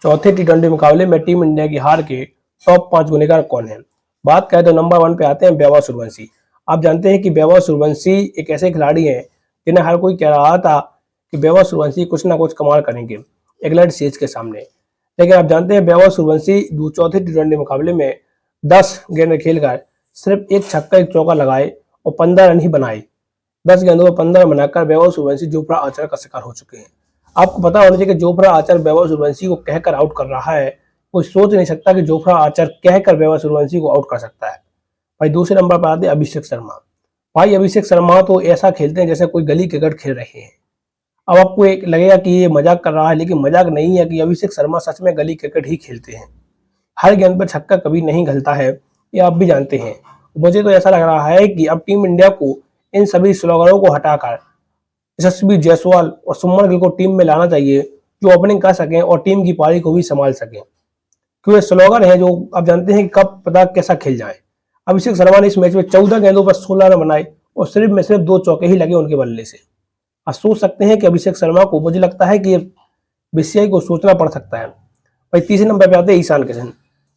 चौथे टी20 मुकाबले में टीम इंडिया की हार के टॉप 5 गुनहगार कौन है? बात करें तो नंबर 1 पे आते हैं वैभव सूर्यवंशी। आप जानते हैं कि वैभव सूर्यवंशी एक ऐसे खिलाड़ी हैं जिन्हें हर कोई कह रहा था कि वैभव सूर्यवंशी कुछ ना कुछ कमाल करेंगे इंग्लैंड सीरीज के सामने। लेकिन आप जानते हैं वैभव सूर्यवंशी चौथे टी20 मुकाबले में 10 गेंद खेलकर सिर्फ एक छक्का एक चौका लगाए और 15 रन ही बनाए। 10 गेंदों में 15 रन बनाकर वैभव सूर्यवंशी जोफ्रा आर्चर का शिकार हो चुके हैं। आपको पता होना चाहिए कि जोफ्रा आर्चर वैभव सूर्यवंशी को कहकर आउट कर रहा है। कोई सोच नहीं सकता कि जोफ्रा आर्चर कहकर वैभव सूर्यवंशी को आउट कर सकता है। भाई दूसरे नंबर पर आते हैं अभिषेक शर्मा। भाई अभिषेक शर्मा तो ऐसा खेलते हैं जैसे कोई गली क्रिकेट खेल रहे हैं। अब आपको एक लगेगा कि ये मजाक कर रहा है, लेकिन मजाक नहीं है कि अभिषेक शर्मा सच में गली क्रिकेट ही खेलते हैं। हर गेंद पर छक्का कभी नहीं घलता है, ये आप भी जानते हैं। मुझे तो ऐसा लग रहा है कि अब टीम इंडिया को इन सभी स्लोगनों को हटाकर यशस्वी जायसवाल और सुमन गिल को टीम में लाना चाहिए, जो ओपनिंग कर सकें और टीम की पारी को भी संभाल सकें। क्योंकि स्लोगन है जो आप जानते हैं कि कब पता कैसा खेल जाए। अभिषेक शर्मा ने इस मैच में 14 गेंदों पर 16 रन बनाए और सिर्फ 2 चौके ही लगे उनके बल्ले से। आप सोच सकते हैं कि अभिषेक शर्मा को, मुझे लगता है कि बीसीसीआई को सोचना पड़ सकता है। भाई तीसरे नंबर पे आते हैं ईशान किशन।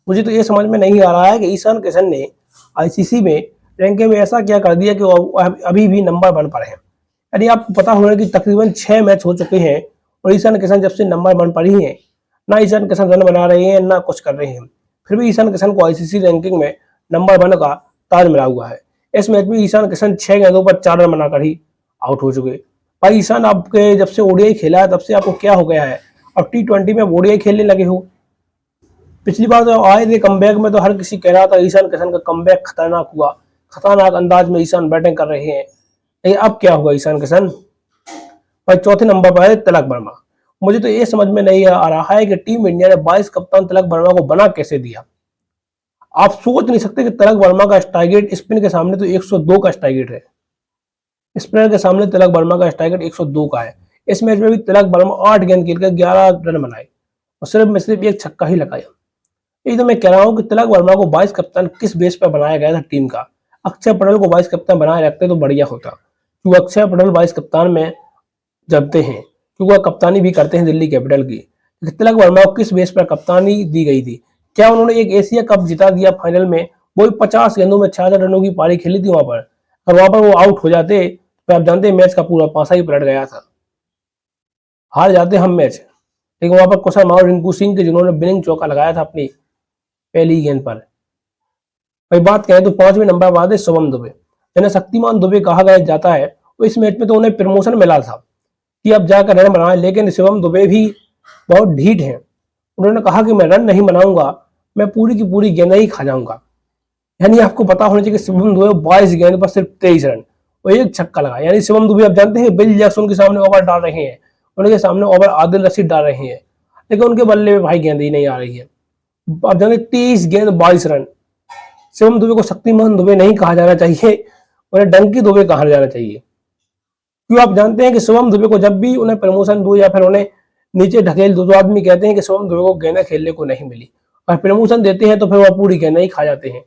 मुझे तो ये समझ में नहीं आ रहा है कि ईशान किशन ने आईसीसी में रैंकिंग में ऐसा क्या कर दिया कि वो अभी भी नंबर 1 पर है। यानी आपको पता होगा कि तकरीबन 6 मैच हो चुके हैं और ईशान किशन जब से नंबर 1 पर ही है। ना ईशान किशन रन बना रहे हैं, ना कुछ कर रहे हैं, फिर भी ईशान किशन को आईसीसी रैंकिंग में नंबर 1 का ताज मिला हुआ है। इस मैच में ईशान किशन 6 गेंदों पर 4 रन बनाकर ही आउट हो चुके। भाई ईशान, आपके जब से ओडीआई खेला है तब से आपको क्या हो गया है? अब टी20 में ओडीआई खेलने लगे हो। पिछली बार तो आए थे कमबैक में, तो हर किसी कह रहा था ईशान किशन का कमबैक खतरनाक हुआ, खतरनाक अंदाज में ईशान बैटिंग कर रहे हैं। लेकिन अब क्या हुआ ईशान किशन? भाई चौथे नंबर पर है तिलक वर्मा। मुझे तो ये समझ में नहीं आ रहा है कि टीम इंडिया ने 22 कप्तान तिलक वर्मा को बना कैसे दिया। आप सोच नहीं सकते कि तिलक वर्मा का स्ट्राइक रेट स्पिन के सामने तो 102 का स्ट्राइक रेट है। स्पिनर के सामने तिलक वर्मा का स्ट्राइक रेट 102 का है। इस मैच में भी तिलक वर्मा 8 गेंद खेलकर 11 रन बनाए और सिर्फ एक छक्का ही लगाया। यही तो मैं कह रहा हूँ कि तिलक वर्मा को 22 कप्तान किस बेस पर बनाया गया था टीम का। अक्षय पटेल को 22 कप्तान बनाए रखते तो बढ़िया होता, क्योंकि अक्षय पटेल 22 कप्तान में जमते हैं, क्योंकि वह कप्तानी भी करते हैं दिल्ली कैपिटल की। तिलक वर्मा को किस बेस पर कप्तानी दी गई थी? क्या उन्होंने एक एशिया कप जिता दिया फाइनल में? वो 50 गेंदों में 66 रनों की पारी खेली थी वहां पर, और वहां पर वो आउट हो जाते तो आप जानते हैं मैच का पूरा पासा ही पलट गया था, हार जाते हम मैच। लेकिन वहां पर कुशल और रिंकू सिंह के, जिन्होंने विनिंग चौका लगाया था अपनी पहली गेंद पर। भाई बात करें तो 5वें नंबर पर आते शुभम दुबे, जिन्हें शक्तिमान दुबे कहा गया जाता है। तो इस मैच में तो उन्हें प्रमोशन मिला था कि अब जाकर रन बनाए, लेकिन शिवम दुबे भी बहुत ढीठ हैं। उन्होंने कहा कि मैं रन नहीं बनाऊंगा, मैं पूरी की पूरी गेंद ही खा जाऊंगा। यानी आपको पता होना चाहिए कि शिवम दुबे 22 गेंद पर सिर्फ 23 रन और एक छक्का लगा। यानी शिवम दुबे आप जानते हैं बिल जैक्सन के सामने ओवर डाल रहे हैं, उनके सामने ओवर आदिल रशीद डाल रहे हैं, लेकिन उनके बल्ले में भाई गेंद ही नहीं आ रही है। आप जानते 23 गेंद 22 रन। शिवम दुबे को शक्तिमान दुबे नहीं कहा जाना चाहिए, उन्हें डंकी दुबे कहा जाना चाहिए। क्यों? आप जानते हैं कि शिवम दुबे को जब भी उन्हें प्रमोशन दो या फिर उन्हें नीचे ढकेल दो, तो आदमी कहते हैं कि शिवम दुबे को गेंदें खेलने को नहीं मिली, और प्रमोशन देते हैं तो फिर वह पूरी गेंदें ही खा जाते हैं।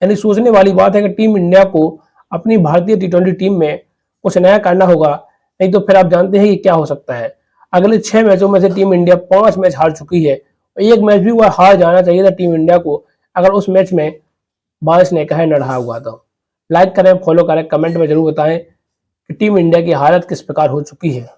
यानी सोचने वाली बात है कि टीम इंडिया को अपनी भारतीय टी20 टीम में कुछ नया करना होगा, नहीं तो फिर आप जानते हैं कि क्या हो सकता है। अगले 6 मैचों में से टीम इंडिया 5 मैच हार चुकी है और एक मैच भी वह हार जाना चाहिए था टीम इंडिया को, अगर उस मैच में बारिश ने कहे न रहा हुआ तो। लाइक करें, फॉलो करें, कमेंट में जरूर बताएं कि टीम इंडिया की हालत किस प्रकार हो चुकी है।